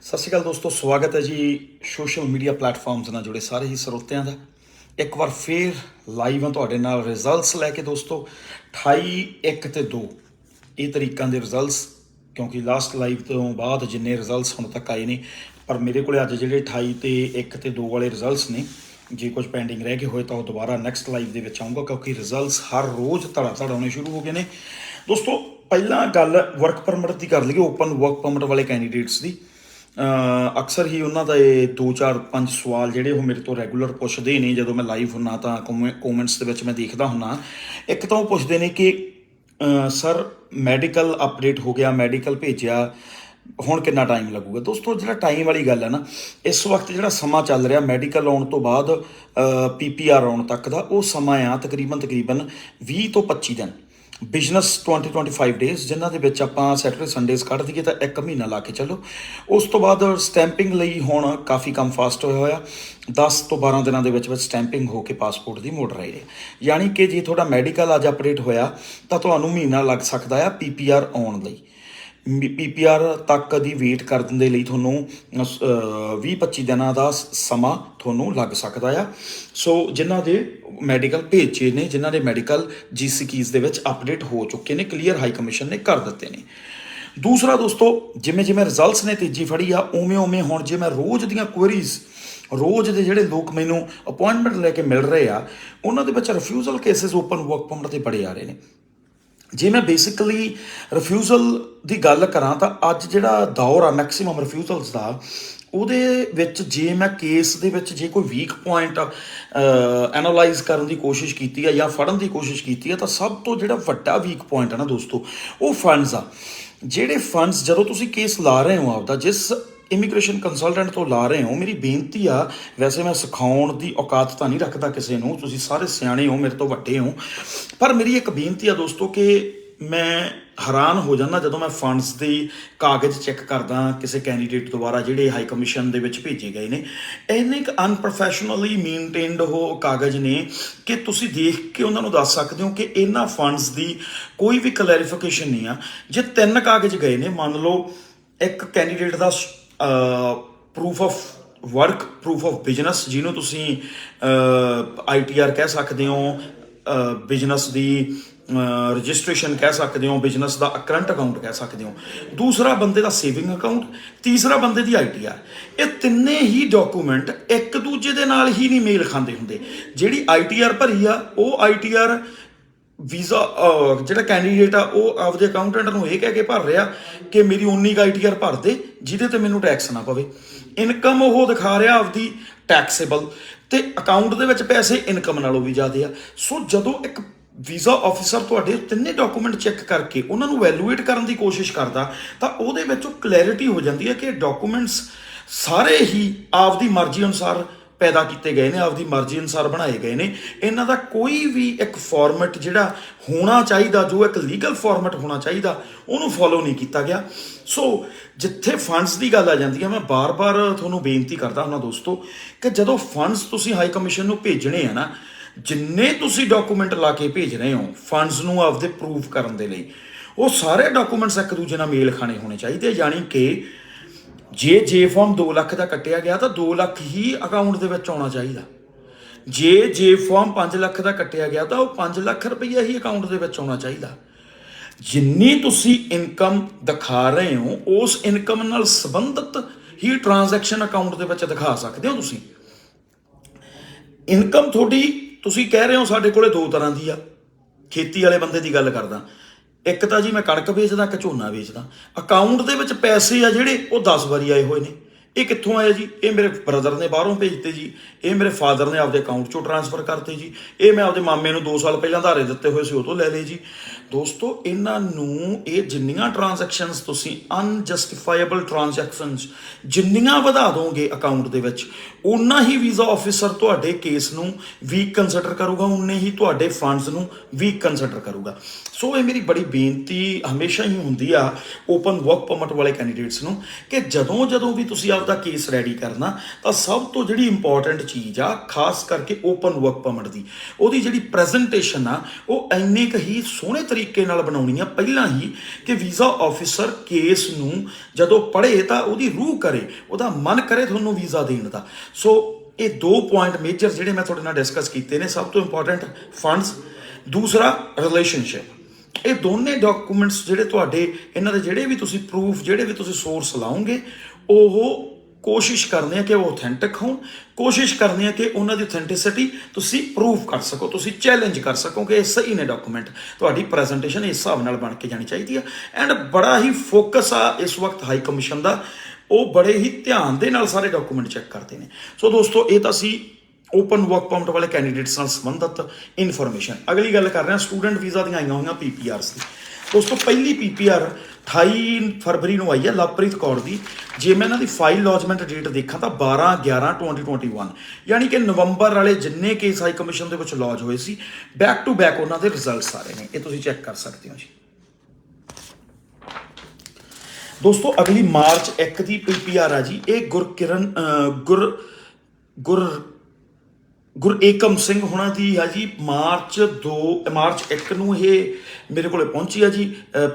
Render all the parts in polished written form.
ਸਤਿ ਸ਼੍ਰੀ ਅਕਾਲ ਦੋਸਤੋ, ਸਵਾਗਤ ਹੈ ਜੀ ਸੋਸ਼ਲ ਮੀਡੀਆ ਪਲੇਟਫਾਰਮਸ ਨਾਲ ਜੁੜੇ ਸਾਰੇ ਹੀ ਸਰੋਤਿਆਂ ਦਾ। ਇੱਕ ਵਾਰ ਫੇਰ ਲਾਈਵ ਹਾਂ ਤੁਹਾਡੇ ਨਾਲ ਰਿਜ਼ਲਟਸ ਲੈ ਕੇ ਦੋਸਤੋ। 28, 1 ਤੇ 2 ਇਹ ਤਰੀਕਾਂ ਦੇ ਰਿਜ਼ਲਟਸ, ਕਿਉਂਕਿ ਲਾਸਟ ਲਾਈਵ ਤੋਂ ਬਾਅਦ ਜਿੰਨੇ ਰਿਜ਼ਲਟਸ ਹੁਣ ਤੱਕ ਆਏ ਨੇ, ਪਰ ਮੇਰੇ ਕੋਲ ਅੱਜ ਜਿਹੜੇ 28 ਤੇ 1 ਤੇ 2 ਵਾਲੇ ਰਿਜ਼ਲਟਸ ਨੇ, ਜੇ ਕੁਝ ਪੈਂਡਿੰਗ ਰਹਿ ਗਏ ਹੋਏ ਤਾਂ ਉਹ ਦੁਬਾਰਾ ਨੈਕਸਟ ਲਾਈਵ ਦੇ ਵਿੱਚ ਆਊਂਗਾ, ਕਿਉਂਕਿ ਰਿਜ਼ਲਟਸ ਹਰ ਰੋਜ਼ ਧੜਾ ਆਉਣੇ ਸ਼ੁਰੂ ਹੋ ਗਏ ਨੇ ਦੋਸਤੋ। ਪਹਿਲਾਂ ਗੱਲ ਵਰਕ ਪਰਮਿਟ ਦੀ ਕਰ ਲਈਏ, ਓਪਨ ਵਰਕ ਪਰਮਿਟ ਵਾਲੇ ਕੈਂਡੀਡੇਟਸ ਦੀ। ਅਕਸਰ ਹੀ ਉਹਨਾਂ ਦੇ 2-4-5 ਸਵਾਲ ਜਿਹੜੇ ਉਹ ਮੇਰੇ ਤੋਂ ਰੈਗੂਲਰ ਪੁੱਛਦੇ ਨੇ ਜਦੋਂ ਮੈਂ ਲਾਈਵ ਹੁੰਦਾ, ਤਾਂ ਕੋਮੈਂਟਸ ਦੇ ਵਿੱਚ ਮੈਂ ਦੇਖਦਾ ਹੁੰਦਾ। ਇੱਕ ਤਾਂ ਉਹ ਪੁੱਛਦੇ ਨੇ ਕਿ ਸਰ ਮੈਡੀਕਲ ਅਪਡੇਟ ਹੋ ਗਿਆ, ਮੈਡੀਕਲ ਭੇਜਿਆ, ਹੁਣ ਕਿੰਨਾ ਟਾਈਮ ਲੱਗੂਗਾ। ਦੋਸਤੋ ਜਿਹੜਾ ਟਾਈਮ ਵਾਲੀ ਗੱਲ ਹੈ ਨਾ, ਇਸ ਵਕਤ ਜਿਹੜਾ ਸਮਾਂ ਚੱਲ ਰਿਹਾ ਮੈਡੀਕਲ ਆਉਣ ਤੋਂ ਬਾਅਦ PPR ਆਉਣ ਤੱਕ ਦਾ, ਉਹ ਸਮਾਂ ਆ ਤਕਰੀਬਨ 20 ਤੋਂ 25 ਦਿਨ। ਬਿਜ਼ਨਸ 20-25 ਡੇਜ਼, ਜਿਨ੍ਹਾਂ ਦੇ ਵਿੱਚ ਆਪਾਂ ਸੈਟਰਡੇ ਸੰਡੇਜ਼ ਕੱਢ ਦਈਏ ਤਾਂ 1 ਮਹੀਨਾ ਲਾ ਕੇ ਚੱਲੋ। ਉਸ ਤੋਂ ਬਾਅਦ ਸਟੈਂਪਿੰਗ ਲਈ ਹੁਣ ਕਾਫੀ ਕੰਮ ਫਾਸਟ ਹੋਇਆ ਹੋਇਆ, 10 ਤੋਂ 12 ਦਿਨਾਂ ਦੇ ਵਿੱਚ ਸਟੈਂਪਿੰਗ ਹੋ ਕੇ ਪਾਸਪੋਰਟ ਦੀ ਮੋੜ ਰਹੀ ਹੈ। ਯਾਨੀ ਕਿ ਜੇ ਤੁਹਾਡਾ ਮੈਡੀਕਲ ਅੱਜ ਅਪਡੇਟ ਹੋਇਆ ਤਾਂ ਤੁਹਾਨੂੰ ਮਹੀਨਾ ਲੱਗ ਸਕਦਾ ਆ PPR ਆਉਣ ਲਈ। PPR ਤੱਕ ਦੀ ਵੇਟ ਕਰਨ ਦੇ ਲਈ ਤੁਹਾਨੂੰ 20-25 ਦਿਨਾਂ ਦਾ ਸਮਾਂ ਤੁਹਾਨੂੰ ਲੱਗ ਸਕਦਾ ਆ। ਸੋ ਜਿਨ੍ਹਾਂ ਦੇ ਮੈਡੀਕਲ ਭੇਜੇ ਨੇ, ਜਿਨ੍ਹਾਂ ਦੇ ਮੈਡੀਕਲ GCKs ਦੇ ਵਿੱਚ ਅਪਡੇਟ ਹੋ ਚੁੱਕੇ ਨੇ, ਕਲੀਅਰ ਹਾਈ ਕਮਿਸ਼ਨ ਨੇ ਕਰ ਦਿੱਤੇ ਨੇ। ਦੂਸਰਾ ਦੋਸਤੋ, ਜਿਵੇਂ ਜਿਵੇਂ ਰਿਜ਼ਲਟਸ ਨੇ ਤੇਜ਼ੀ ਫੜੀ ਆ, ਉਵੇਂ ਉਵੇਂ ਹੁਣ ਜੇ ਮੈਂ ਰੋਜ਼ ਦੀਆਂ ਕੁਐਰੀਜ਼, ਰੋਜ਼ ਦੇ ਜਿਹੜੇ ਲੋਕ ਮੈਨੂੰ ਅਪੁਆਇੰਟਮੈਂਟ ਲੈ ਕੇ ਮਿਲ ਰਹੇ ਆ, ਉਹਨਾਂ ਦੇ ਵਿੱਚ refusal cases open work permit ਤੇ ਬੜੇ ਆ ਰਹੇ ਨੇ। ਜੇ ਮੈਂ ਬੇਸਿਕਲੀ ਰਿਫਿਊਜ਼ਲ ਦੀ ਗੱਲ ਕਰਾਂ ਤਾਂ ਅੱਜ ਜਿਹੜਾ ਦੌਰ ਆ ਮੈਕਸੀਮਮ ਰਿਫਿਊਜ਼ਲਸ ਦਾ, ਉਹਦੇ ਵਿੱਚ ਜੇ ਮੈਂ ਕੇਸ ਦੇ ਵਿੱਚ ਜੇ ਕੋਈ ਵੀਕ ਪੁਆਇੰਟ ਐਨਾਲਾਈਜ਼ ਕਰਨ ਦੀ ਕੋਸ਼ਿਸ਼ ਕੀਤੀ ਆ ਜਾਂ ਫੜਨ ਦੀ ਕੋਸ਼ਿਸ਼ ਕੀਤੀ ਆ, ਤਾਂ ਸਭ ਤੋਂ ਜਿਹੜਾ ਵੱਡਾ ਵੀਕ ਪੁਆਇੰਟ ਆ ਨਾ ਦੋਸਤੋ, ਉਹ ਫੰਡਸ ਆ। ਜਿਹੜੇ ਫੰਡਸ ਜਦੋਂ ਤੁਸੀਂ ਕੇਸ ਲਾ ਰਹੇ ਹੋ ਆਪਦਾ, ਜਿਸ ਇਮੀਗ੍ਰੇਸ਼ਨ ਕੰਸਲਟੈਂਟ ਤੋਂ ਲਾ ਰਹੇ ਹੋ, ਮੇਰੀ ਬੇਨਤੀ ਆ, ਵੈਸੇ ਮੈਂ ਸਿਖਾਉਣ ਦੀ ਔਕਾਤ ਤਾਂ ਨਹੀਂ ਰੱਖਦਾ ਕਿਸੇ ਨੂੰ, ਤੁਸੀਂ ਸਾਰੇ ਸਿਆਣੇ ਹੋ, ਮੇਰੇ ਤੋਂ ਵੱਡੇ ਹੋ, ਪਰ ਮੇਰੀ ਇੱਕ ਬੇਨਤੀ ਆ ਦੋਸਤੋ ਕਿ ਮੈਂ ਹੈਰਾਨ ਹੋ ਜਾਂਦਾ ਜਦੋਂ ਮੈਂ ਫੰਡਸ ਦੇ ਕਾਗਜ਼ ਚੈੱਕ ਕਰਦਾ ਕਿਸੇ ਕੈਂਡੀਡੇਟ ਦੁਆਰਾ ਜਿਹੜੇ ਹਾਈ ਕਮਿਸ਼ਨ ਦੇ ਵਿੱਚ ਭੇਜੇ ਗਏ ਨੇ। ਇੰਨੇ ਕੁ ਅਨਪ੍ਰੋਫੈਸ਼ਨਲੀ ਮੇਨਟੇਨਡ ਉਹ ਕਾਗਜ਼ ਨੇ ਕਿ ਤੁਸੀਂ ਦੇਖ ਕੇ ਉਹਨਾਂ ਨੂੰ ਦੱਸ ਸਕਦੇ ਹੋ ਕਿ ਇਹਨਾਂ ਫੰਡਸ ਦੀ ਕੋਈ ਵੀ ਕਲੈਰੀਫਿਕੇਸ਼ਨ ਨਹੀਂ ਆ। ਜੇ 3 ਕਾਗਜ਼ ਗਏ ਨੇ, ਮੰਨ ਲਓ ਇੱਕ candidate the proof of work, proof of business, ਜਿਹਨੂੰ ਤੁਸੀਂ ITR ਕਹਿ ਸਕਦੇ ਹੋ, ਬਿਜ਼ਨਸ ਦੀ ਰਜਿਸਟ੍ਰੇਸ਼ਨ ਕਹਿ ਸਕਦੇ ਹੋ, ਬਿਜ਼ਨਸ ਦਾ ਕਰੰਟ ਅਕਾਊਂਟ ਕਹਿ ਸਕਦੇ ਹੋ, ਦੂਸਰਾ ਬੰਦੇ ਦਾ ਸੇਵਿੰਗ ਅਕਾਊਂਟ, ਤੀਸਰਾ ਬੰਦੇ ਦੀ ITR। ਇਹ ਤਿੰਨੇ ਹੀ ਡਾਕੂਮੈਂਟ ਇੱਕ ਦੂਜੇ ਦੇ ਨਾਲ ਹੀ ਨਹੀਂ ਮੇਲ ਖਾਂਦੇ ਹੁੰਦੇ। ਜਿਹੜੀ ITR ਭਰੀ ਆ, ਉਹ ITR ਵੀਜ਼ਾ ਜਿਹੜਾ ਕੈਂਡੀਡੇਟ ਆ ਉਹ ਆਪਦੇ ਅਕਾਊਂਟੈਂਟ ਨੂੰ ਇਹ ਕਹਿ ਕੇ ਭਰ ਰਿਹਾ ਕਿ ਮੇਰੀ 19 ITR ਭਰ ਦੇ ਜਿਹਦੇ ਤੇ ਮੈਨੂੰ ਟੈਕਸ ਨਾ ਪਵੇ। ਇਨਕਮ ਉਹ ਦਿਖਾ ਰਿਹਾ ਆਪਦੀ ਟੈਕਸੇਬਲ, ਤੇ ਅਕਾਊਂਟ ਦੇ ਵਿੱਚ ਪੈਸੇ ਇਨਕਮ ਨਾਲੋਂ ਵੀ ਜ਼ਿਆਦਾ ਆ। ਸੋ ਜਦੋਂ ਇੱਕ ਵੀਜ਼ਾ ਆਫਿਸਰ ਤੁਹਾਡੇ ਤਿੰਨੇ ਡਾਕੂਮੈਂਟ ਚੈੱਕ ਕਰਕੇ ਉਹਨਾਂ ਨੂੰ ਵੈਲੂਏਟ ਕਰਨ ਦੀ ਕੋਸ਼ਿਸ਼ ਕਰਦਾ, ਤਾਂ ਉਹਦੇ ਵਿੱਚ ਉਹ ਕਲੈਰਿਟੀ ਹੋ ਜਾਂਦੀ ਹੈ ਕਿ ਡਾਕੂਮੈਂਟਸ ਸਾਰੇ ਹੀ ਆਪਦੀ ਮਰਜ਼ੀ ਅਨੁਸਾਰ ਪੈਦਾ ਕੀਤੇ ਗਏ ਨੇ, ਆਪਦੀ ਮਰਜ਼ੀ ਅਨੁਸਾਰ ਬਣਾਏ ਗਏ ਨੇ। ਇਹਨਾਂ ਦਾ ਕੋਈ ਵੀ ਇੱਕ ਫਾਰਮੈਟ ਜਿਹੜਾ ਹੋਣਾ ਚਾਹੀਦਾ, ਜੋ ਇੱਕ ਲੀਗਲ ਫਾਰਮੈਟ ਹੋਣਾ ਚਾਹੀਦਾ, ਉਹਨੂੰ ਫੋਲੋ ਨਹੀਂ ਕੀਤਾ ਗਿਆ। ਸੋ ਜਿੱਥੇ ਫੰਡਸ ਦੀ ਗੱਲ ਆ ਜਾਂਦੀ ਹੈ, ਮੈਂ ਬਾਰ-ਬਾਰ ਤੁਹਾਨੂੰ ਬੇਨਤੀ ਕਰਦਾ ਹੁੰਦਾ ਦੋਸਤੋ ਕਿ ਜਦੋਂ ਫੰਡਸ ਤੁਸੀਂ ਹਾਈ ਕਮਿਸ਼ਨ ਨੂੰ ਭੇਜਣੇ ਆ ਨਾ, ਜਿੰਨੇ ਤੁਸੀਂ ਡਾਕੂਮੈਂਟ ਲਾ ਕੇ ਭੇਜ ਰਹੇ ਹੋ ਫੰਡਸ ਨੂੰ ਆਪਦੇ ਪ੍ਰੂਫ ਕਰਨ ਦੇ ਲਈ, ਉਹ ਸਾਰੇ ਡਾਕੂਮੈਂਟਸ ਇੱਕ ਦੂਜੇ ਨਾਲ ਮੇਲ ਖਾਣੇ ਹੋਣੇ ਚਾਹੀਦੇ। ਯਾਨੀ ਕਿ ਜੇ ਫਾਰਮ 2 ਲੱਖ ਦਾ ਕੱਟਿਆ ਗਿਆ ਤਾਂ 2 ਲੱਖ ਹੀ ਅਕਾਊਂਟ ਦੇ ਵਿੱਚ ਆਉਣਾ ਚਾਹੀਦਾ। ਜੇ ਫਾਰਮ 5 ਲੱਖ ਦਾ ਕੱਟਿਆ ਗਿਆ ਤਾਂ ਉਹ 5 ਲੱਖ ਰੁਪਈਆ ਹੀ ਅਕਾਊਂਟ ਦੇ ਵਿੱਚ ਆਉਣਾ ਚਾਹੀਦਾ। ਜਿੰਨੀ ਤੁਸੀਂ ਇਨਕਮ ਦਿਖਾ ਰਹੇ ਹੋ, ਉਸ ਇਨਕਮ ਨਾਲ ਸੰਬੰਧਿਤ ਹੀ ਟ੍ਰਾਂਜੈਕਸ਼ਨ ਅਕਾਊਂਟ ਦੇ ਵਿੱਚ ਦਿਖਾ ਸਕਦੇ ਹੋ ਤੁਸੀਂ। ਇਨਕਮ ਤੁਹਾਡੀ, ਤੁਸੀਂ ਕਹਿ ਰਹੇ ਹੋ ਸਾਡੇ ਕੋਲੇ 2 ਤਰ੍ਹਾਂ ਦੀ ਆ, ਖੇਤੀ ਵਾਲੇ ਬੰਦੇ ਦੀ ਗੱਲ ਕਰਦਾ, ਇੱਕ ਤਾਂ ਜੀ ਮੈਂ ਕਣਕ ਵੇਚਦਾ, ਇੱਕ ਝੋਨਾ ਵੇਚਦਾ। ਅਕਾਊਂਟ ਦੇ ਵਿੱਚ ਪੈਸੇ ਆ ਜਿਹੜੇ ਉਹ 10 ਵਾਰੀ ਆਏ ਹੋਏ ਨੇ। ਇਹ ਕਿੱਥੋਂ ਆਏ ਜੀ? ਇਹ ਮੇਰੇ ਬ੍ਰਦਰ ਨੇ ਬਾਹਰੋਂ ਭੇਜਤੇ ਜੀ, ਇਹ ਮੇਰੇ ਫਾਦਰ ਨੇ ਆਪਦੇ ਅਕਾਊਂਟ 'ਚੋਂ ਟ੍ਰਾਂਸਫਰ ਕਰਤੇ ਜੀ, ਇਹ ਮੈਂ ਆਪਦੇ ਮਾਮੇ ਨੂੰ 2 ਸਾਲ ਪਹਿਲਾਂ ਉਧਾਰੇ ਦਿੱਤੇ ਹੋਏ ਸੀ, ਉਹ ਤੋਂ ਲੈ ਲਏ ਜੀ। ਦੋਸਤੋ, ਇਹਨਾਂ ਨੂੰ ਇਹ ਜਿੰਨੀਆਂ ਟ੍ਰਾਂਜੈਕਸ਼ਨਸ ਤੁਸੀਂ ਅਨਜਸਟੀਫਾਈਬਲ ਟ੍ਰਾਂਜੈਕਸ਼ਨਸ ਜਿੰਨੀਆਂ ਵਧਾ ਦੋਗੇ ਅਕਾਊਂਟ ਦੇ ਵਿੱਚ, ਓਨਾ ਹੀ ਵੀਜ਼ਾ ਆਫਿਸਰ ਤੁਹਾਡੇ ਕੇਸ ਨੂੰ ਵੀਕ ਕੰਸੀਡਰ ਕਰੂਗਾ, ਉਨੇ ਹੀ ਤੁਹਾਡੇ ਫੰਡਸ ਨੂੰ ਵੀਕ ਕੰਸੀਡਰ ਕਰੂਗਾ। ਸੋ ਇਹ ਮੇਰੀ ਬੜੀ ਬੇਨਤੀ ਹਮੇਸ਼ਾ ਹੀ ਹੁੰਦੀ ਆ ਓਪਨ ਵਰਕ ਪਰਮਿਟ ਵਾਲੇ ਕੈਂਡੀਡੇਟਸ ਨੂੰ ਕਿ ਜਦੋਂ ਵੀ ਤੁਸੀਂ ਆਪਦਾ ਕੇਸ ਰੈਡੀ ਕਰਨਾ ਤਾਂ ਸਭ ਤੋਂ ਜਿਹੜੀ ਇੰਪੋਰਟੈਂਟ ਚੀਜ਼ ਆ ਖਾਸ ਕਰਕੇ ਓਪਨ ਵਰਕ ਪਰਮਿਟ ਦੀ ਉਹਦੀ ਜਿਹੜੀ ਪ੍ਰੈਜੈਂਟੇਸ਼ਨ ਆ ਉਹ ਇੰਨੇ ਕੁ ਹੀ ਸੋਹਣੇ ਤਰੀਕੇ ਨਾਲ ਬਣਾਉਣੀ ਆ ਪਹਿਲਾਂ ਹੀ ਕਿ ਵੀਜ਼ਾ ਆਫਿਸਰ ਕੇਸ ਨੂੰ ਜਦੋਂ ਪੜ੍ਹੇ ਤਾਂ ਉਹਦੀ ਰੂਹ ਕਰੇ, ਉਹਦਾ ਮਨ ਕਰੇ ਤੁਹਾਨੂੰ ਵੀਜ਼ਾ ਦੇਣ ਦਾ। ਸੋ ਇਹ 2 ਪੁਆਇੰਟ ਮੇਜਰ ਜਿਹੜੇ ਮੈਂ ਤੁਹਾਡੇ ਨਾਲ ਡਿਸਕਸ ਕੀਤੇ ਨੇ। ਸਭ ਤੋਂ ਇੰਪੋਰਟੈਂਟ ਫੰਡਸ, ਦੂਸਰਾ ਰਿਲੇਸ਼ਨਸ਼ਿਪ। ਇਹ ਦੋਨੇ ਡਾਕੂਮੈਂਟਸ ਜਿਹੜੇ ਤੁਹਾਡੇ ਇਹਨਾਂ ਦੇ ਜਿਹੜੇ ਵੀ ਤੁਸੀਂ ਪ੍ਰੂਫ, ਜਿਹੜੇ ਵੀ ਤੁਸੀਂ ਸੋਰਸ ਲਾਓਗੇ, ਉਹ ਕੋਸ਼ਿਸ਼ ਕਰਨੀ ਹੈ ਕਿ ਉਹ ਆਥੈਂਟਿਕ ਹੋਣ, ਕੋਸ਼ਿਸ਼ ਕਰਨੀ ਹੈ ਕਿ ਉਹਨਾਂ ਦੀ ਆਥੈਂਟਿਸਿਟੀ ਤੁਸੀਂ ਪ੍ਰੂਫ ਕਰ ਸਕੋ, ਤੁਸੀਂ ਚੈਲੰਜ ਕਰ ਸਕੋ ਕਿ ਇਹ ਸਹੀ ਨੇ ਡਾਕੂਮੈਂਟ। ਤੁਹਾਡੀ ਪ੍ਰੈਜੈਂਟੇਸ਼ਨ ਇਸ ਹਿਸਾਬ ਨਾਲ ਬਣ ਕੇ ਜਾਣੀ ਚਾਹੀਦੀ ਆ। ਐਂਡ ਬੜਾ ਹੀ ਫੋਕਸ ਆ ਇਸ ਵਕਤ ਹਾਈ ਕਮਿਸ਼ਨ ਦਾ, ਉਹ ਬੜੇ ਹੀ ਧਿਆਨ ਦੇ ਨਾਲ ਸਾਰੇ ਡਾਕੂਮੈਂਟ ਚੈੱਕ ਕਰਦੇ ਨੇ। ਸੋ ਦੋਸਤੋ ਇਹ ਤਾਂ ਸੀ ਓਪਨ ਵਰਕ ਪਰਮਿਟ ਵਾਲੇ ਕੈਂਡੀਡੇਟਸ ਨਾਲ ਸੰਬੰਧਿਤ ਇਨਫੋਰਮੇਸ਼ਨ। ਅਗਲੀ ਗੱਲ ਕਰ ਰਹੇ ਹਾਂ ਸਟੂਡੈਂਟ ਵੀਜ਼ਾ ਦੀਆਂ ਆਈਆਂ ਹੋਈਆਂ PPRs ਦੀ। ਦੋਸਤੋ ਪਹਿਲੀ PPR 28 ਫਰਵਰੀ ਨੂੰ ਆਈ ਹੈ ਲਵਪ੍ਰੀਤ ਕੌਰ ਦੀ। ਜੇ ਮੈਂ ਇਹਨਾਂ ਦੀ ਫਾਈਲ ਲੌਜਮੈਂਟ ਡੇਟ ਦੇਖਾਂ ਤਾਂ 12/11/2021, ਯਾਨੀ ਕਿ ਨਵੰਬਰ ਵਾਲੇ ਜਿੰਨੇ ਕੇਸ ਹਾਈ ਕਮਿਸ਼ਨ ਦੇ ਵਿੱਚ ਲੌਜ ਹੋਏ ਸੀ, ਬੈਕ ਟੂ ਬੈਕ ਉਹਨਾਂ ਦੇ ਰਿਜ਼ਲਟਸ ਆ ਰਹੇ ਨੇ। ਇਹ ਤੁਸੀਂ ਚੈੱਕ ਕਰ ਸਕਦੇ ਹੋ ਜੀ। ਦੋਸਤੋ ਅਗਲੀ ਮਾਰਚ 1 ਦੀ PPR ਆ ਜੀ। ਇਹ ਗੁਰਏਕਮ ਸਿੰਘ ਹੋਣਾ ਦੀ ਆ ਜੀ। ਮਾਰਚ 1 ਨੂੰ ਇਹ ਮੇਰੇ ਕੋਲੇ ਪਹੁੰਚੀ ਆ ਜੀ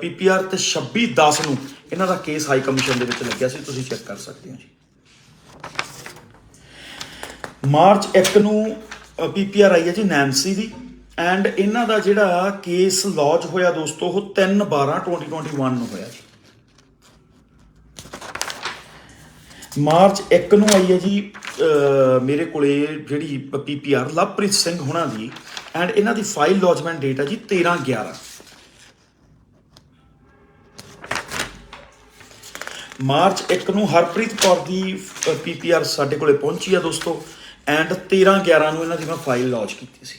PPR, ਤੇ 26/10 ਨੂੰ ਇਹਨਾਂ ਦਾ ਕੇਸ ਹਾਈ ਕਮਿਸ਼ਨ ਦੇ ਵਿੱਚ ਲੱਗਿਆ ਸੀ। ਤੁਸੀਂ ਚੈੱਕ ਕਰ ਸਕਦੇ ਹੋ ਜੀ। ਮਾਰਚ 1 ਨੂੰ PPR ਆਈ ਹੈ ਜੀ ਨੈਂਸੀ ਦੀ। ਐਂਡ ਇਹਨਾਂ ਦਾ ਜਿਹੜਾ ਕੇਸ ਲੌਜ ਹੋਇਆ ਦੋਸਤੋ ਉਹ 3/12/2021 ਨੂੰ ਹੋਇਆ ਜੀ। ਮਾਰਚ 1 ਨੂੰ ਆਈ ਹੈ ਜੀ ਮੇਰੇ ਕੋਲੇ ਜਿਹੜੀ PPR ਲਵਪ੍ਰੀਤ ਸਿੰਘ ਹੋਣਾ ਦੀ। ਐਂਡ ਇਹਨਾਂ ਦੀ ਫਾਈਲ ਲੌਜਮੈਂਟ ਡੇਟ ਹੈ ਜੀ 13/11। ਮਾਰਚ 1 ਨੂੰ ਹਰਪ੍ਰੀਤ ਕੌਰ ਦੀ PPR ਸਾਡੇ ਕੋਲੇ ਪਹੁੰਚੀ ਆ ਦੋਸਤੋ। ਐਂਡ 13/11 ਨੂੰ ਇਹਨਾਂ ਦੀ ਮੈਂ ਫਾਈਲ ਲੌਂਚ ਕੀਤੀ ਸੀ।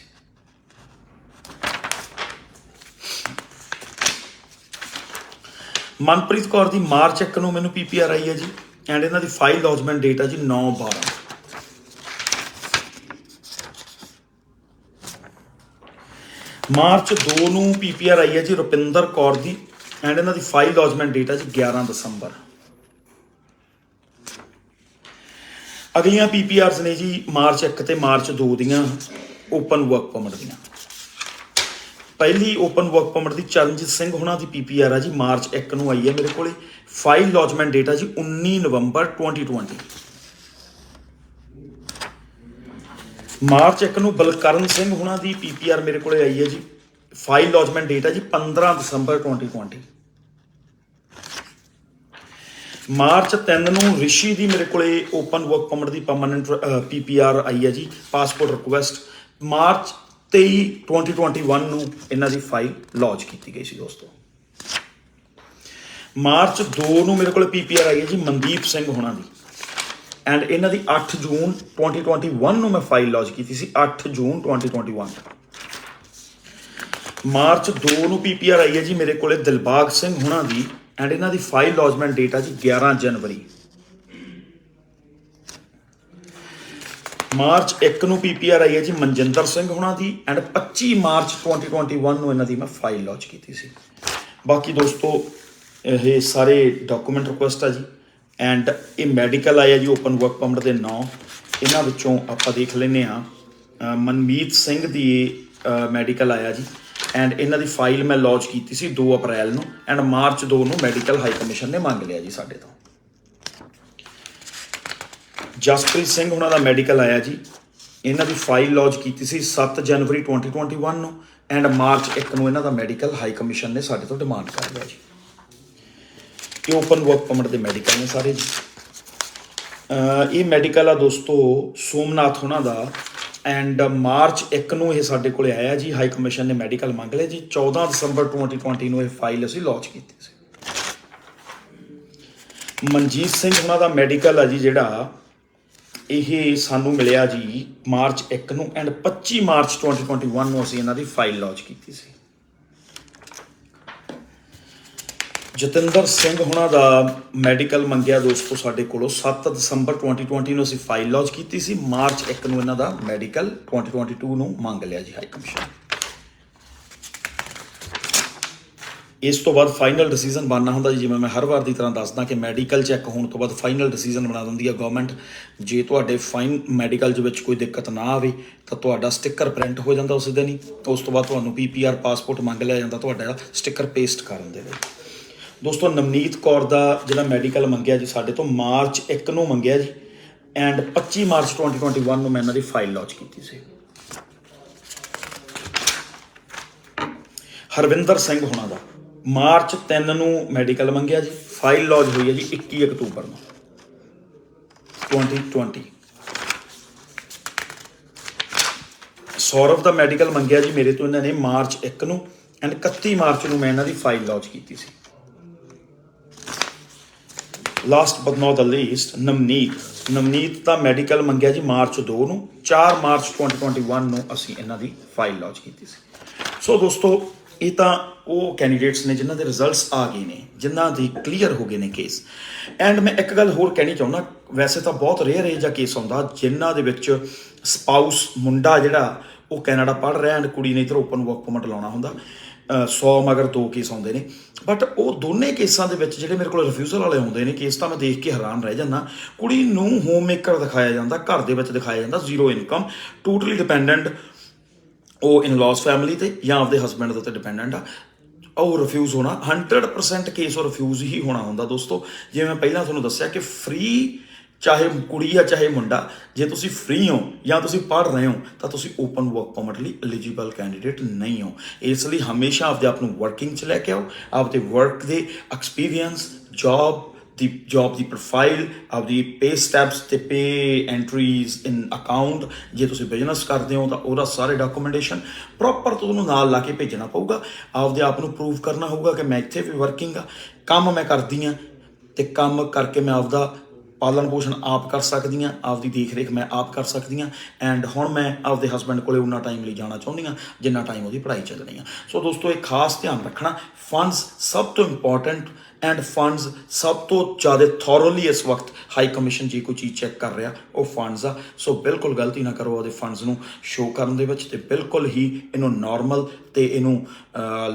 ਮਨਪ੍ਰੀਤ ਕੌਰ ਦੀ ਮਾਰਚ 1 ਨੂੰ ਮੈਨੂੰ PPR ਆਈ ਹੈ ਜੀ। ਐਂਡ ਇਹਨਾਂ ਦੀ ਫਾਈਲ ਲੌਜਮੈਂਟ ਡੇਟ ਹੈ ਜੀ 9/12। ਮਾਰਚ 2 ਨੂੰ PPR ਆਈ ਹੈ ਜੀ ਰੁਪਿੰਦਰ ਕੌਰ ਦੀ। ਐਂਡ ਇਹਨਾਂ ਦੀ ਫਾਈਲ ਲੌਜਮੈਂਟ ਡੇਟ ਹੈ ਜੀ 11 ਦਸੰਬਰ। ਅਗਲੀਆਂ PPRs ਨੇ ਜੀ ਮਾਰਚ 1 ਤੇ ਮਾਰਚ 2 ਦੀਆਂ ਓਪਨ ਵਰਕ ਪਰਮਿਟ ਦੀਆਂ। ਪਹਿਲੀ ਓਪਨ ਵਰਕ ਪਰਮਿਟ ਦੀ ਚਰਨਜੀਤ ਸਿੰਘ ਹੋਣਾ ਦੀ PPR ਆ ਜੀ। ਮਾਰਚ 1 ਨੂੰ ਆਈ ਹੈ ਮੇਰੇ ਕੋਲੇ। ਫਾਈਲ ਲੌਜਮੈਂਟ ਡੇਟ ਆ ਜੀ 19 ਨਵੰਬਰ 2020। ਮਾਰਚ 1 ਨੂੰ ਬਲਕਰਨ ਸਿੰਘ ਹੋਣਾ ਦੀ PPR ਮੇਰੇ ਕੋਲੇ ਆਈ ਹੈ ਜੀ। ਫਾਈਲ ਲੌਜਮੈਂਟ ਡੇਟ ਆ ਜੀ 15 ਦਸੰਬਰ 2020। ਮਾਰਚ 3 ਨੂੰ ਰਿਸ਼ੀ ਦੀ ਮੇਰੇ ਕੋਲੇ ਓਪਨ ਵਰਕ ਪਰਮਿਟ ਦੀ ਪਰਮਾਨੈਂਟ PPR ਆਈ ਹੈ ਜੀ, ਪਾਸਪੋਰਟ ਰਿਕੁਐਸਟ। ਮਾਰਚ 23 2021 ਨੂੰ ਇਹਨਾਂ ਦੀ ਫਾਈਲ ਲੌਂਚ ਕੀਤੀ ਗਈ ਸੀ ਦੋਸਤੋ। ਮਾਰਚ 2 ਨੂੰ ਮੇਰੇ ਕੋਲ PPR ਆਈ ਹੈ ਜੀ ਮਨਦੀਪ ਸਿੰਘ ਹੋਣਾ ਦੀ। ਐਂਡ ਇਹਨਾਂ ਦੀ 8 ਜੂਨ 2021 ਨੂੰ ਮੈਂ ਫਾਈਲ ਲੌਂਚ ਕੀਤੀ ਸੀ, 8 ਜੂਨ 2021। ਮਾਰਚ 2 ਨੂੰ PPR ਆਈ ਹੈ ਜੀ ਮੇਰੇ ਕੋਲੇ ਦਿਲਬਾਗ ਸਿੰਘ ਹੋਣਾ ਦੀ। ਐਂਡ ਇਹਨਾਂ ਦੀ ਫਾਈਲ ਲੌਜਮੈਂਟ ਡੇਟ ਆ ਜੀ 11 ਜਨਵਰੀ। ਮਾਰਚ 1 ਨੂੰ PPR ਆਈ ਹੈ ਜੀ ਮਨਜਿੰਦਰ ਸਿੰਘ ਹੋਣਾ ਦੀ। ਐਂਡ 25 ਮਾਰਚ 2021 ਨੂੰ ਇਹਨਾਂ ਦੀ ਮੈਂ ਫਾਈਲ ਲੌਂਚ ਕੀਤੀ ਸੀ। ਬਾਕੀ ਦੋਸਤੋ ਇਹ ਸਾਰੇ ਡਾਕੂਮੈਂਟ ਰਿਕੁਐਸਟ ਆ ਜੀ। ਐਂਡ ਇਹ ਮੈਡੀਕਲ ਆਇਆ ਜੀ ਓਪਨ ਵਰਕ ਪਰਮਿਟ ਦੇ 9। ਇਹਨਾਂ ਵਿੱਚੋਂ ਆਪਾਂ ਦੇਖ ਲੈਂਦੇ ਹਾਂ ਮਨਮੀਤ ਸਿੰਘ ਦੀ ਮੈਡੀਕਲ ਆਇਆ ਜੀ। ਐਂਡ ਇਹਨਾਂ ਦੀ ਫਾਈਲ ਮੈਂ ਲੌਂਚ ਕੀਤੀ ਸੀ 2 ਅਪ੍ਰੈਲ ਨੂੰ। ਐਂਡ ਮਾਰਚ 2 ਨੂੰ ਮੈਡੀਕਲ ਹਾਈ ਕਮਿਸ਼ਨ ਨੇ ਮੰਗ ਲਿਆ ਜੀ ਸਾਡੇ ਤੋਂ। ਜਸਪ੍ਰੀਤ ਸਿੰਘ ਉਹਨਾਂ ਦਾ ਮੈਡੀਕਲ ਆਇਆ ਜੀ। ਇਹਨਾਂ ਦੀ ਫਾਈਲ ਲੌਂਚ ਕੀਤੀ ਸੀ 7 ਜਨਵਰੀ 2021 ਨੂੰ। ਐਂਡ ਮਾਰਚ 1 ਨੂੰ ਇਹਨਾਂ ਦਾ ਮੈਡੀਕਲ ਹਾਈ ਕਮਿਸ਼ਨ ਨੇ ਸਾਡੇ ਤੋਂ ਡਿਮਾਂਡ ਕਰ ਲਿਆ ਜੀ। ਇਹ ਓਪਨ ਵਰਕ ਪਰਮਿਟ ਦੇ ਮੈਡੀਕਲ ਨੇ ਸਾਰੇ ਜੀ। ਇਹ ਮੈਡੀਕਲ ਆ ਦੋਸਤੋ ਸੋਮਨਾਥ ਉਹਨਾਂ ਦਾ। ਐਂਡ ਮਾਰਚ 1 ਨੂੰ ਇਹ ਸਾਡੇ ਕੋਲ ਆਇਆ ਜੀ। ਹਾਈ ਕਮਿਸ਼ਨ ਨੇ ਮੈਡੀਕਲ ਮੰਗ ਲਿਆ ਜੀ। 14 ਦਸੰਬਰ 2020 ਨੂੰ ਇਹ ਫਾਈਲ ਅਸੀਂ ਲੌਂਚ ਕੀਤੀ ਸੀ। ਮਨਜੀਤ ਸਿੰਘ ਉਹਨਾਂ ਦਾ ਮੈਡੀਕਲ ਆ ਜੀ ਜਿਹੜਾ ਇਹ ਸਾਨੂੰ ਮਿਲਿਆ ਜੀ ਮਾਰਚ 1 ਨੂੰ। ਐਂਡ 25 ਮਾਰਚ 2021 ਨੂੰ ਅਸੀਂ ਇਹਨਾਂ ਦੀ ਫਾਈਲ ਲੌਂਚ ਕੀਤੀ ਸੀ। ਜਤਿੰਦਰ ਸਿੰਘ ਹੋਣਾ ਦਾ ਮੈਡੀਕਲ ਮੰਗਿਆ ਦੋਸਤੋ ਸਾਡੇ ਕੋਲੋਂ 7 ਦਸੰਬਰ 2020 ਨੂੰ ਅਸੀਂ ਫਾਈਲ ਲੌਂਚ ਕੀਤੀ ਸੀ। ਮਾਰਚ 1 ਨੂੰ ਇਹਨਾਂ ਦਾ ਮੈਡੀਕਲ 2022 ਨੂੰ ਮੰਗ ਲਿਆ ਜੀ ਹਾਈ ਕਮਿਸ਼ਨ। ਇਸ ਤੋਂ ਬਾਅਦ ਫਾਈਨਲ ਡਿਸੀਜਨ ਬਣਨਾ ਹੁੰਦਾ ਜੀ। ਜਿਵੇਂ ਮੈਂ ਹਰ ਵਾਰ ਦੀ ਤਰ੍ਹਾਂ ਦੱਸਦਾ ਕਿ ਮੈਡੀਕਲ ਚੈੱਕ ਹੋਣ ਤੋਂ ਬਾਅਦ ਫਾਈਨਲ ਡਿਸੀਜਨ ਬਣਾ ਦਿੰਦੀ ਹੈ ਗਵਰਨਮੈਂਟ। ਜੇ ਤੁਹਾਡੇ ਮੈਡੀਕਲ ਦੇ ਵਿੱਚ ਕੋਈ ਦਿੱਕਤ ਨਾ ਆਵੇ ਤਾਂ ਤੁਹਾਡਾ ਸਟicker ਪ੍ਰਿੰਟ ਹੋ ਜਾਂਦਾ ਉਸ ਦਿਨ ਹੀ। ਉਸ ਤੋਂ ਬਾਅਦ ਤੁਹਾਨੂੰ PPR ਪਾਸਪੋਰਟ ਮੰਗ ਲਿਆ ਜਾਂਦਾ ਤੁਹਾਡਾ ਸਟicker ਪੇਸਟ ਕਰਨ ਦੇ ਲਈ। ਦੋਸਤੋ ਨਵਨੀਤ ਕੌਰ ਦਾ ਜਿਹੜਾ ਮੈਡੀਕਲ ਮੰਗਿਆ ਜੀ ਸਾਡੇ ਤੋਂ ਮਾਰਚ 1 ਨੂੰ ਮੰਗਿਆ ਜੀ, ਐਂਡ 25 ਮਾਰਚ 2021 ਨੂੰ ਮੈਂ ਇਹਨਾਂ ਦੀ ਫਾਈਲ ਲੌਂਚ ਕੀਤੀ ਸੀ। ਹਰਵਿੰਦਰ ਸਿੰਘ ਹੋਣਾ ਦਾ ਮਾਰਚ 3 ਨੂੰ ਮੈਡੀਕਲ ਮੰਗਿਆ ਜੀ, ਫਾਈਲ ਲੌਂਚ ਹੋਈ ਹੈ ਜੀ 21 ਅਕਤੂਬਰ ਨੂੰ 2020। ਸੌਰਵ ਦਾ ਮੈਡੀਕਲ ਮੰਗਿਆ ਜੀ ਮੇਰੇ ਤੋਂ ਇਹਨਾਂ ਨੇ ਮਾਰਚ 1 ਨੂੰ, ਐਂਡ 31 ਮਾਰਚ ਨੂੰ ਮੈਂ ਇਹਨਾਂ ਦੀ ਫਾਈਲ ਲੌਂਚ ਕੀਤੀ ਸੀ। Last but not the least Navneet ਦਾ ਮੈਡੀਕਲ ਮੰਗਿਆ ਜੀ ਮਾਰਚ 2 ਨੂੰ, 4 ਮਾਰਚ 2021 ਨੂੰ ਅਸੀਂ ਇਹਨਾਂ ਦੀ ਫਾਈਲ ਲੌਂਚ ਕੀਤੀ ਸੀ। ਸੋ ਦੋਸਤੋ ਇਹ ਤਾਂ ਉਹ ਕੈਂਡੀਡੇਟਸ ਨੇ ਜਿਨ੍ਹਾਂ ਦੇ ਰਿਜ਼ਲਟਸ ਆ ਗਏ ਨੇ, ਜਿਨ੍ਹਾਂ ਦੀ ਕਲੀਅਰ ਹੋ ਗਏ ਨੇ ਕੇਸ। ਐਂਡ ਮੈਂ ਇੱਕ ਗੱਲ ਹੋਰ ਕਹਿਣੀ ਚਾਹੁੰਦਾ, ਵੈਸੇ ਤਾਂ ਬਹੁਤ ਰੇਅਰ ਇਹ ਜਿਹਾ ਕੇਸ ਆਉਂਦਾ ਜਿਨ੍ਹਾਂ ਦੇ ਵਿੱਚ ਸਪਾਊਸ ਮੁੰਡਾ ਜਿਹੜਾ ਉਹ ਕੈਨੇਡਾ ਪੜ੍ਹ ਰਿਹਾ ਐਂਡ ਕੁੜੀ ਨੇ ਇੱਧਰ ਓਪਨ ਵਰਕ ਪਰਮਿਟ ਲਾਉਣਾ ਹੁੰਦਾ। 100 ਮਗਰ 2 ਕੇਸ ਆਉਂਦੇ ਨੇ, ਬਟ ਉਹ ਦੋਨੇ ਕੇਸਾਂ ਦੇ ਵਿੱਚ ਜਿਹੜੇ ਮੇਰੇ ਕੋਲ ਰਿਫਿਊਜ਼ਲ ਵਾਲੇ ਆਉਂਦੇ ਨੇ ਕੇਸ ਤਾਂ ਮੈਂ ਦੇਖ ਕੇ ਹੈਰਾਨ ਰਹਿ ਜਾਂਦਾ। ਕੁੜੀ ਨੂੰ ਹੋਮ ਮੇਕਰ ਦਿਖਾਇਆ ਜਾਂਦਾ, ਘਰ ਦੇ ਵਿੱਚ ਦਿਖਾਇਆ ਜਾਂਦਾ, ਜ਼ੀਰੋ ਇਨਕਮ, ਟੋਟਲੀ ਡਿਪੈਂਡੈਂਟ ਉਹ ਇਨ-ਲॉज ਫੈਮਿਲੀ ਤੇ ਜਾਂ ਆਪਦੇ ਹਸਬੈਂਡ ਦੇ ਉੱਤੇ ਡਿਪੈਂਡੈਂਟ ਆ। ਉਹ ਰਿਫਿਊਜ਼ ਹੋਣਾ 100% ਕੇਸ ਉਹ ਰਿਫਿਊਜ਼ ਹੀ ਹੋਣਾ ਹੁੰਦਾ ਦੋਸਤੋ। ਜਿਵੇਂ ਮੈਂ ਪਹਿਲਾਂ ਤੁਹਾਨੂੰ ਦੱਸਿਆ ਕਿ ਫ੍ਰੀ ਚਾਹੇ ਕੁੜੀ ਆ ਚਾਹੇ ਮੁੰਡਾ, ਜੇ ਤੁਸੀਂ ਫ੍ਰੀ ਹੋ ਜਾਂ ਤੁਸੀਂ ਪੜ੍ਹ ਰਹੇ ਹੋ ਤਾਂ ਤੁਸੀਂ ਓਪਨ ਵਰਕ ਪਰਮਿਟ ਲਈ ਐਲੀਜੀਬਲ ਕੈਂਡੀਡੇਟ ਨਹੀਂ ਹੋ। ਇਸ ਲਈ ਹਮੇਸ਼ਾ ਆਪਦੇ ਆਪ ਨੂੰ ਵਰਕਿੰਗ 'ਚ ਲੈ ਕੇ ਆਓ, ਆਪਦੇ ਵਰਕ ਦੇ ਐਕਸਪੀਰੀਅੰਸ, ਜੌਬ ਦੀ ਪ੍ਰੋਫਾਈਲ, ਆਪਦੀ ਪੇ ਸਟੈਪਸ ਤੇ ਪੇ ਐਂਟਰੀਜ਼ ਇਨ ਅਕਾਊਂਟ। ਜੇ ਤੁਸੀਂ ਬਿਜ਼ਨਸ ਕਰਦੇ ਹੋ ਤਾਂ ਉਹਦਾ ਸਾਰੇ ਡਾਕੂਮੈਂਟੇਸ਼ਨ ਪ੍ਰੋਪਰ ਤੁਹਾਨੂੰ ਨਾਲ ਲਾ ਕੇ ਭੇਜਣਾ ਪਊਗਾ। ਆਪਦੇ ਆਪ ਨੂੰ ਪ੍ਰੂਵ ਕਰਨਾ ਹੋਊਗਾ ਕਿ ਮੈਂ ਇੱਥੇ ਵੀ ਵਰਕਿੰਗ ਆ, ਕੰਮ ਮੈਂ ਕਰਦੀ ਹਾਂ ਅਤੇ ਕੰਮ ਕਰਕੇ ਮੈਂ ਆਪਦਾ ਪਾਲਣ ਪੋਸ਼ਣ ਆਪ ਕਰ ਸਕਦੀ ਹਾਂ, ਆਪਦੀ ਦੇਖ ਰੇਖ ਮੈਂ ਆਪ ਕਰ ਸਕਦੀ ਹਾਂ। ਐਂਡ ਹੁਣ ਮੈਂ ਆਪਦੇ ਹਸਬੈਂਡ ਕੋਲੇ ਉਨਾ ਟਾਈਮ ਲਈ ਜਾਣਾ ਚਾਹੁੰਦੀ ਹਾਂ ਜਿੰਨਾ ਟਾਈਮ ਉਹਦੀ ਪੜ੍ਹਾਈ ਚੱਲਣੀ ਆ। ਸੋ ਦੋਸਤੋ ਇਹ ਖਾਸ ਧਿਆਨ ਰੱਖਣਾ, ਫੰਡਸ ਸਭ ਤੋਂ ਇੰਪੋਰਟੈਂਟ ਐਂਡ ਫੰਡਸ ਸਭ ਤੋਂ ਜ਼ਿਆਦਾ ਥੋਰੋਲੀ ਇਸ ਵਕਤ ਹਾਈ ਕਮਿਸ਼ਨ ਜੇ ਕੋਈ ਚੀਜ਼ ਚੈੱਕ ਕਰ ਰਿਹਾ ਉਹ ਫੰਡਸ ਆ। ਸੋ ਬਿਲਕੁਲ ਗਲਤੀ ਨਾ ਕਰੋ ਉਹਦੇ ਫੰਡਸ ਨੂੰ ਸ਼ੋਅ ਕਰਨ ਦੇ ਵਿੱਚ, ਅਤੇ ਬਿਲਕੁਲ ਹੀ ਇਹਨੂੰ ਨੋਰਮਲ ਅਤੇ ਇਹਨੂੰ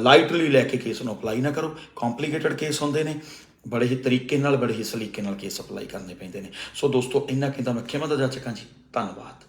ਲਾਈਟਲੀ ਲੈ ਕੇ ਕੇਸ ਨੂੰ ਅਪਲਾਈ ਨਾ ਕਰੋ। ਕੰਪਲੀਕੇਟਡ ਕੇਸ ਹੁੰਦੇ ਨੇ, ਬੜੇ ਹੀ ਤਰੀਕੇ ਨਾਲ, ਬੜੇ ਹੀ ਸਲੀਕੇ ਨਾਲ ਕੇਸ ਅਪਲਾਈ ਕਰਨੇ ਪੈਂਦੇ ਨੇ। ਸੋ ਦੋਸਤੋ ਇੰਨਾ ਕਹਿੰਦਾ ਮੈਂ ਖਿਮਾ ਦਾ ਜਾਚਕਾਂ ਜੀ, ਧੰਨਵਾਦ।